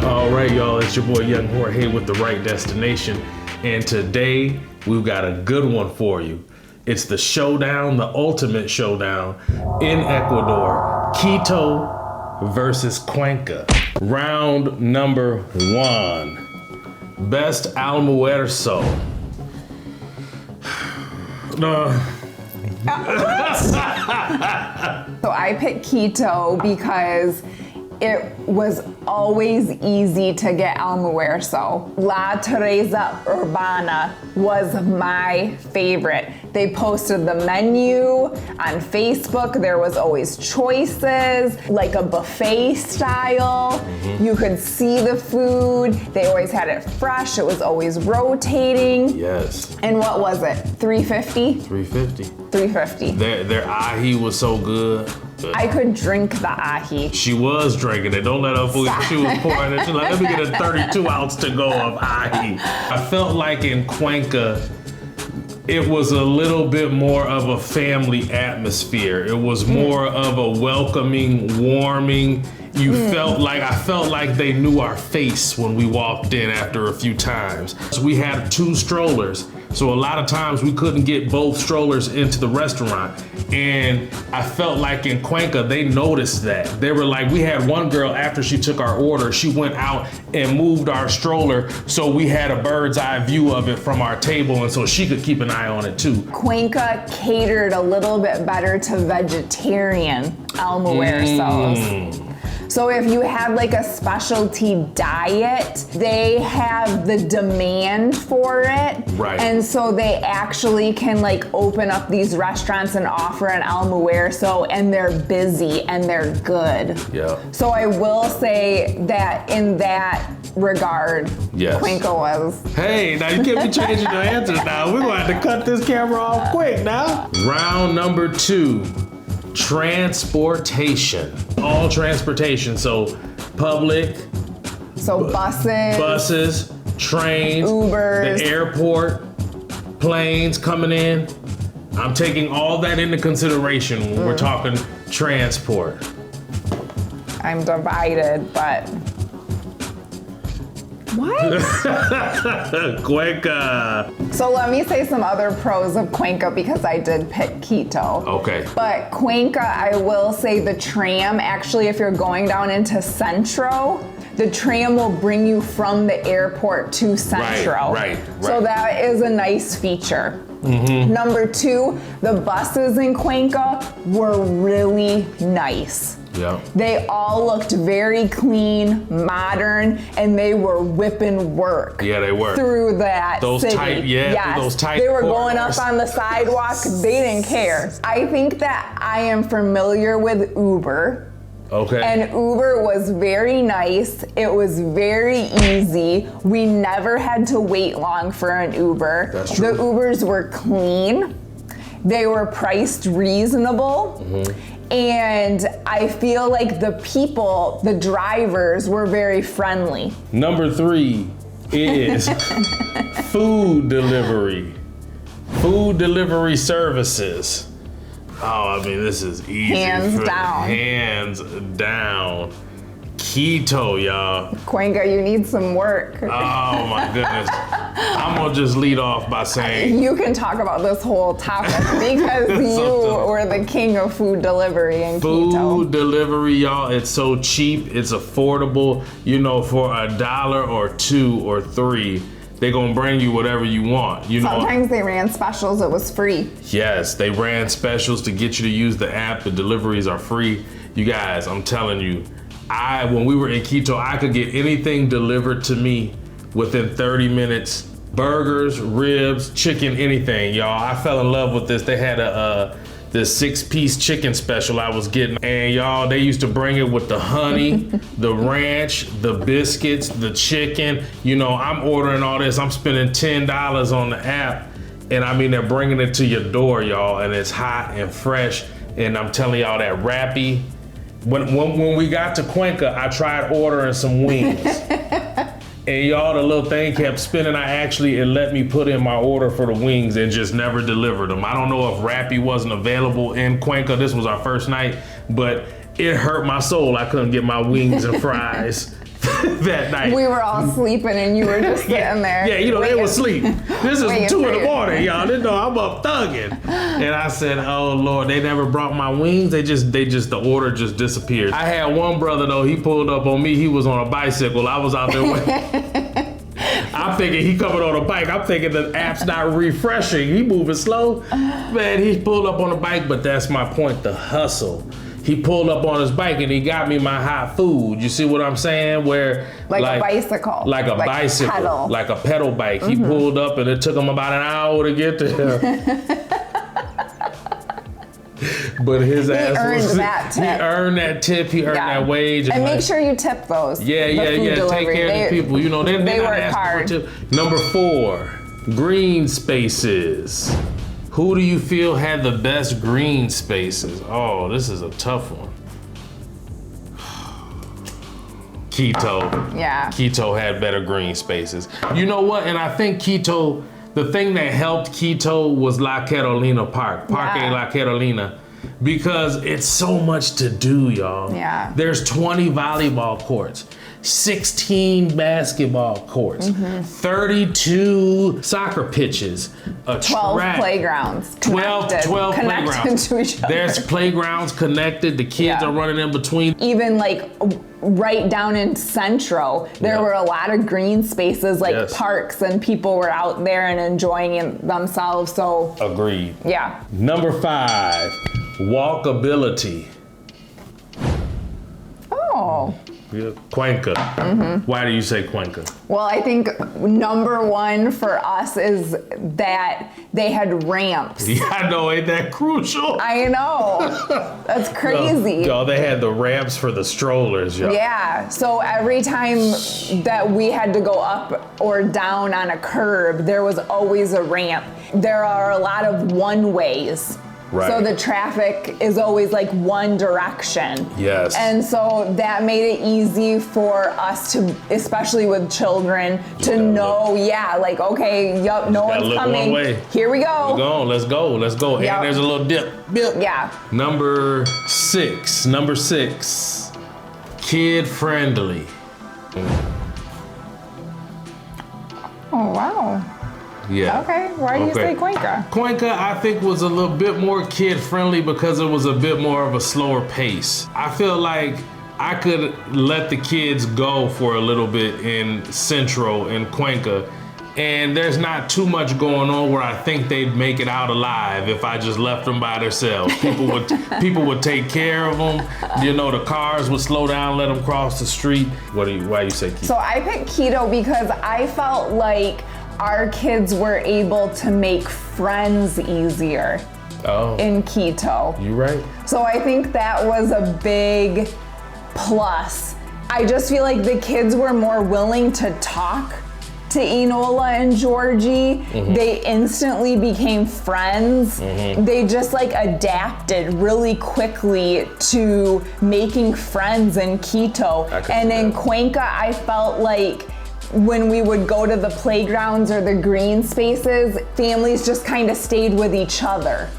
All right, y'all, it's your boy Young Jorge with The Right Destination. And today, we've got a good one for you. It's the showdown, the ultimate showdown in Ecuador. Quito versus Cuenca. Round number 1. Best almuerzo. So I picked Quito because it was always easy to get almuerzo. La Teresa Urbana was my favorite. They posted the menu on Facebook. There was always choices, like a buffet style. You could see the food. They always had it fresh. It was always rotating. Yes. And what was it, $3.50? $3.50. $3.50. Their ají was so good. I could drink the ají. She was drinking it. Don't let her fool you. She was pouring it. She's like, let me get a 32 ounce to go of ají. I felt like in Cuenca, it was a little bit more of a family atmosphere. It was more of a welcoming, warming. I felt like they knew our face when we walked in after a few times. So we had 2 strollers. So a lot of times we couldn't get both strollers into the restaurant. And I felt like in Cuenca, they noticed that. They were like, we had one girl after she took our order, she went out and moved our stroller so we had a bird's eye view of it from our table and so she could keep an eye on it too. Cuenca catered a little bit better to vegetarian almuerzos. So if you had like a specialty diet, they have the demand for it. Right. And so they actually can like open up these restaurants and offer an almuerzo, and they're busy and they're good. Yeah. So I will say that in that regard, yes. Cuenca was. Hey, now you can't be changing your answers now. We're going to have to cut this camera off quick now. Round number 2. Transportation. All transportation, so public. So buses, trains, Ubers, the airport, planes coming in. I'm taking all that into consideration when we're talking transport. I'm divided, but what? Cuenca. So let me say some other pros of Cuenca because I did pick Quito. Okay. But Cuenca, I will say the tram, actually, if you're going down into Centro, the tram will bring you from the airport to Centro. Right. So that is a nice feature. Number 2, the buses in Cuenca were really nice. Yeah. They all looked very clean, modern, and they were whipping work. Yeah, they were. Through that those city. Tight, yeah, yes. those tight They were corridors. going up on the sidewalk. They didn't care. I think that I am familiar with Uber. Okay. And Uber was very nice. It was very easy. We never had to wait long for an Uber. That's true. The Ubers were clean. They were priced reasonable. And I feel like the people, the drivers, were very friendly. Number 3 is food delivery. Food delivery services. Oh, I mean, this is easy. Hands down. Hands down. Quito, y'all. Cuenca, you need some work. Oh my goodness. I'm gonna just lead off by saying You can talk about this whole topic because you were the king of food delivery in Quito. food delivery, y'all, it's so cheap, it's affordable. You know, for $1 or $2 or $3, they're gonna bring you whatever you want. You know. Sometimes they ran specials, it was free. Yes, they ran specials to get you to use the app. The deliveries are free. You guys, I'm telling you, when we were in Quito, I could get anything delivered to me within 30 minutes. Burgers, ribs, chicken, anything, y'all. I fell in love with this. They had this 6-piece chicken special I was getting. And y'all, they used to bring it with the honey, the ranch, the biscuits, the chicken. You know, I'm ordering all this. I'm spending $10 on the app. And I mean, they're bringing it to your door, y'all. And it's hot and fresh. And I'm telling y'all that wrappy. When we got to Cuenca, I tried ordering some wings. And y'all, the little thing kept spinning. It let me put in my order for the wings and just never delivered them. I don't know if Rappi wasn't available in Cuenca. This was our first night, but it hurt my soul. I couldn't get my wings and fries that night. We were all sleeping and you were just sitting there. Yeah, you know, they were asleep. This is 2 in the morning, y'all. They know I'm up thugging. And I said, oh Lord, they never brought my wings. The order just disappeared. I had one brother though, he pulled up on me. He was on a bicycle. I was out there waiting. I'm thinking he coming on a bike. I'm thinking the app's not refreshing. He moving slow. Man, he pulled up on a bike, but that's my point, the hustle. He pulled up on his bike and he got me my hot food. You see what I'm saying? Where like a bicycle. Like a bicycle. Pedal. Like a pedal bike. He pulled up and it took him about an hour to get there. But his ass earned that tip. He earned that tip. He earned that wage. And make sure you tip those. Yeah. Take care of the people. You know, they work not hard. For tip. Number 4, green spaces. Who do you feel had the best green spaces? Oh, this is a tough one. Quito. Yeah. Quito had better green spaces. You know what? And I think Quito, the thing that helped Quito was La Carolina Parque La Carolina, because it's so much to do, y'all. Yeah. There's 20 volleyball courts, 16 basketball courts, 32 soccer pitches, a 12 track, playgrounds. 12 connected playgrounds. To each other. There's playgrounds connected. The kids are running in between. Even like right down in Centro, there were a lot of green spaces, like parks, and people were out there and enjoying themselves. So agreed. Yeah. Number 5, walkability. Oh. Yeah. Cuenca. Why do you say Cuenca? Well, I think number 1 for us is that they had ramps. Yeah, I know, ain't that crucial? I know. That's crazy. Yo, they had the ramps for the strollers, yo. Yeah, so every time that we had to go up or down on a curb, there was always a ramp. There are a lot of one-ways. Right. So the traffic is always like one direction. Yes. And so that made it easy for us to, especially with children, to know, like, okay, no one's coming. One way. Here we go. Let's go. Yep. And there's a little dip. Yeah. Number 6, kid friendly. Oh, wow. Yeah. Okay, why do you say Cuenca? Cuenca, I think, was a little bit more kid-friendly because it was a bit more of a slower pace. I feel like I could let the kids go for a little bit in Centro and Cuenca, and there's not too much going on where I think they'd make it out alive if I just left them by themselves. People would take care of them. You know, the cars would slow down, let them cross the street. Why you say Quito? So I picked Quito because I felt like our kids were able to make friends easier in Quito. You right. So I think that was a big plus. I just feel like the kids were more willing to talk to Enola and Georgie. They instantly became friends. They just like adapted really quickly to making friends in Quito. And in Cuenca, I felt like when we would go to the playgrounds or the green spaces, families just kind of stayed with each other.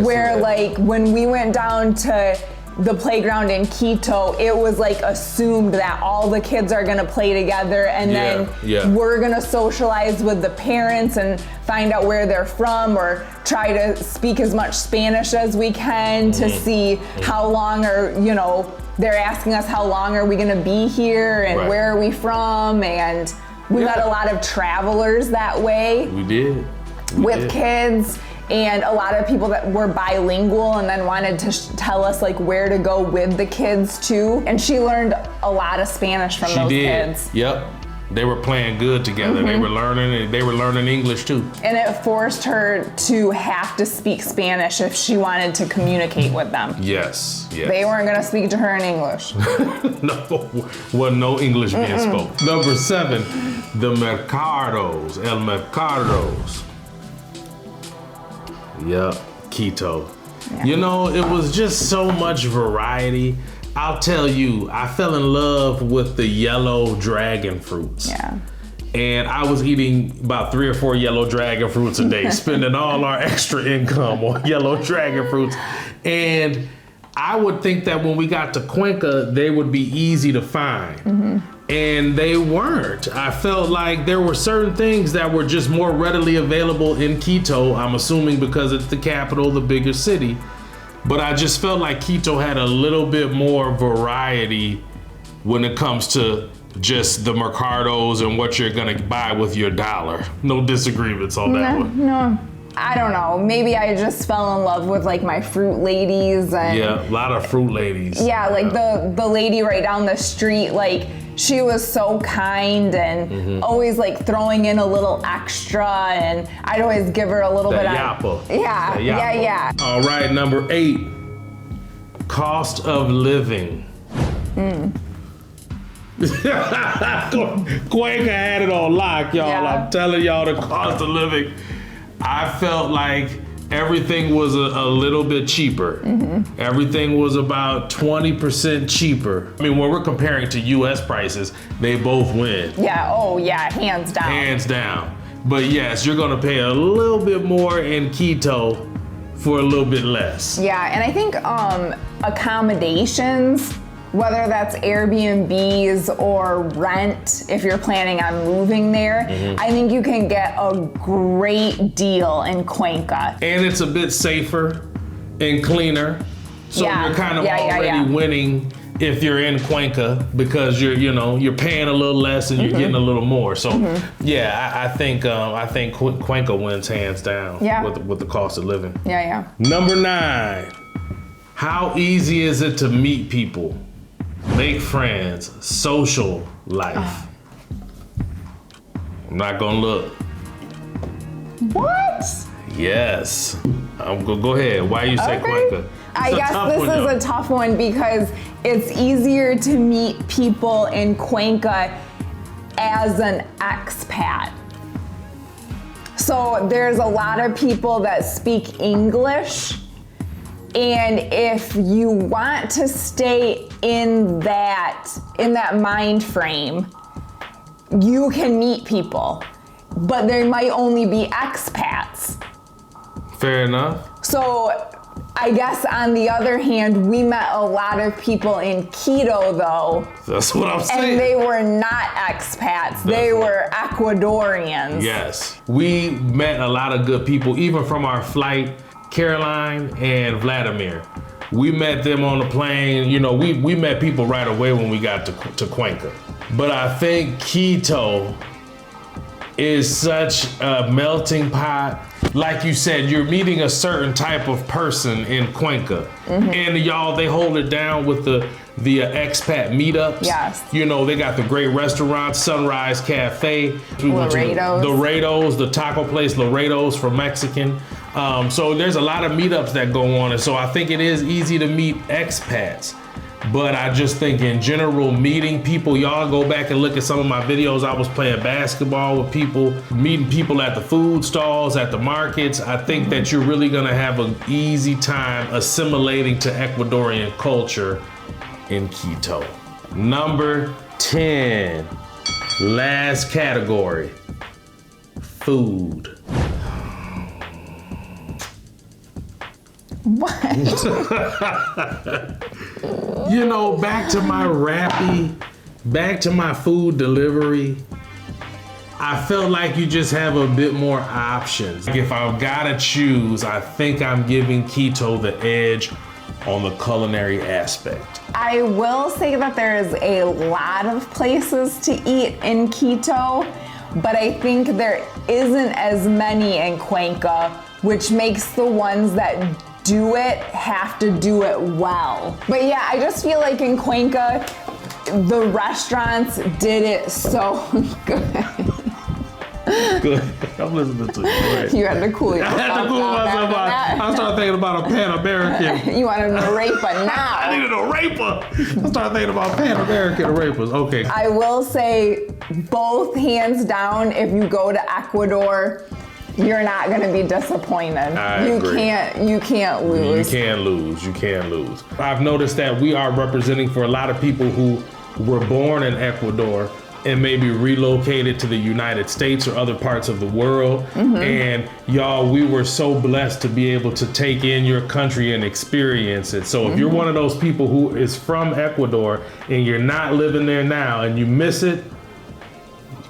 Where like when we went down to the playground in Quito, it was like assumed that all the kids are gonna play together, and then we're gonna socialize with the parents and find out where they're from, or try to speak as much Spanish as we can to see how long they're asking us how long are we gonna be here and where are we from, and we met a lot of travelers that way. We did. With kids. And a lot of people that were bilingual and then wanted to tell us like where to go with the kids too. And she learned a lot of Spanish from those kids. Yep. They were playing good together. They were learning English too. And it forced her to have to speak Spanish if she wanted to communicate with them. Yes. They weren't gonna speak to her in English. No, wasn't no English being spoken. Number 7, the mercados, el mercados. Yep, Quito. Yeah. You know, it was just so much variety. I'll tell you, I fell in love with the yellow dragon fruits. Yeah. And I was eating about 3 or 4 yellow dragon fruits a day, spending all our extra income on yellow dragon fruits. And I would think that when we got to Cuenca, they would be easy to find. and they weren't. I felt like there were certain things that were just more readily available in Quito. I'm assuming because it's the capital, the bigger city. But I just felt like Quito had a little bit more variety when it comes to just the mercados and what you're gonna buy with your dollar. No disagreements on that one. No. I don't know. Maybe I just fell in love with like my fruit ladies and Yeah, a lot of fruit ladies. yeah, like the lady right down the street, like she was so kind and always like throwing in a little extra, and I'd always give her a little bit of yappa. Yeah, That yeah, yappa. yeah. All right, number 8, cost of living. Cuenca had it on lock, y'all. Yeah. I'm telling y'all, the cost of living. I felt like everything was a little bit cheaper. Everything was about 20% cheaper. I mean, when we're comparing to US prices, they both win. Yeah, oh yeah, hands down. Hands down. But yes, you're gonna pay a little bit more in Quito for a little bit less. Yeah, and I think accommodations, whether that's Airbnbs or rent, if you're planning on moving there, I think you can get a great deal in Cuenca. And it's a bit safer and cleaner. So Yeah, you're kind of yeah, yeah, already yeah. winning if you're in Cuenca because you're paying a little less and you're getting a little more. So yeah, I think Cuenca wins hands down Yeah. with the cost of living. Yeah, yeah. Number 9, how easy is it to meet people, make friends, social life? I'm not gonna look. What? Yes. Go ahead. Why you say Okay. Cuenca? I guess this is a tough one because it's easier to meet people in Cuenca as an expat. So there's a lot of people that speak English, and if you want to stay in that mind frame, you can meet people, but there might only be expats. Fair enough. So I guess on the other hand, we met a lot of people in Quito though, That's what I'm saying. and they were not expats, they were Ecuadorians. Yes. We met a lot of good people, even from our flight, Caroline and Vladimir. We met them on the plane. We met people right away when we got to Cuenca. But I think Quito is such a melting pot. Like you said, you're meeting a certain type of person in Cuenca. And y'all, they hold it down with the expat meetups. Yes. They got the great restaurants, Sunrise Cafe. We went to Laredo's. Laredo's, the taco place, Laredo's for Mexican. So there's a lot of meetups that go on. And so I think it is easy to meet expats. But I just think in general, meeting people, y'all go back and look at some of my videos. I was playing basketball with people, meeting people at the food stalls, at the markets. I think that you're really gonna have an easy time assimilating to Ecuadorian culture in Quito. Number 10, last category, food. What? Back to my Rappi, back to my food delivery, I felt like you just have a bit more options. If I've gotta choose, I think I'm giving Quito the edge on the culinary aspect. I will say that there is a lot of places to eat in Quito, but I think there isn't as many in Cuenca, which makes the ones that do it have to do it well. But yeah, I just feel like in Cuenca, the restaurants did it so good. Good. I'm listening to you. Go ahead. You had to cool yourself I had to cool down myself after out. that. I started thinking about a Pan American. You wanted an arepa I now. needed a raper. I started thinking about Pan American arepas. Okay. I will say both hands down, if you go to Ecuador, you're not gonna be disappointed. I agree. You can't lose. You can't lose. I've noticed that we are representing for a lot of people who were born in Ecuador, and maybe relocated to the United States or other parts of the world. And y'all, we were so blessed to be able to take in your country and experience it. So if you're one of those people who is from Ecuador and you're not living there now and you miss it,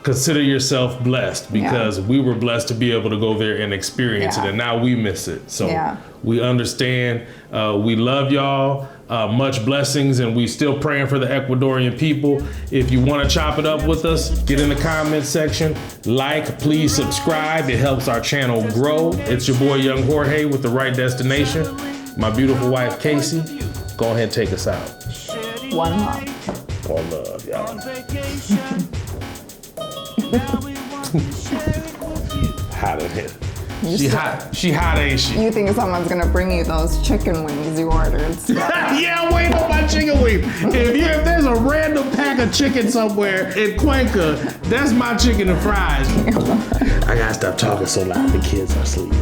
consider yourself blessed, because we were blessed to be able to go there and experience it, and now we miss it. So we understand. We love y'all. Much blessings, and we still praying for the Ecuadorian people. If you want to chop it up with us, get in the comment section. Like, please subscribe. It helps our channel grow. It's your boy Young Jorge with The Right Destination. My beautiful wife Casey. Go ahead and take us out. One love. One love, y'all. Hot in here. She hot, ain't she? You think someone's gonna bring you those chicken wings you ordered? Yeah, wait on my chicken wings. If there's a random pack of chicken somewhere in Cuenca, that's my chicken and fries. I gotta stop talking so loud. The kids are asleep.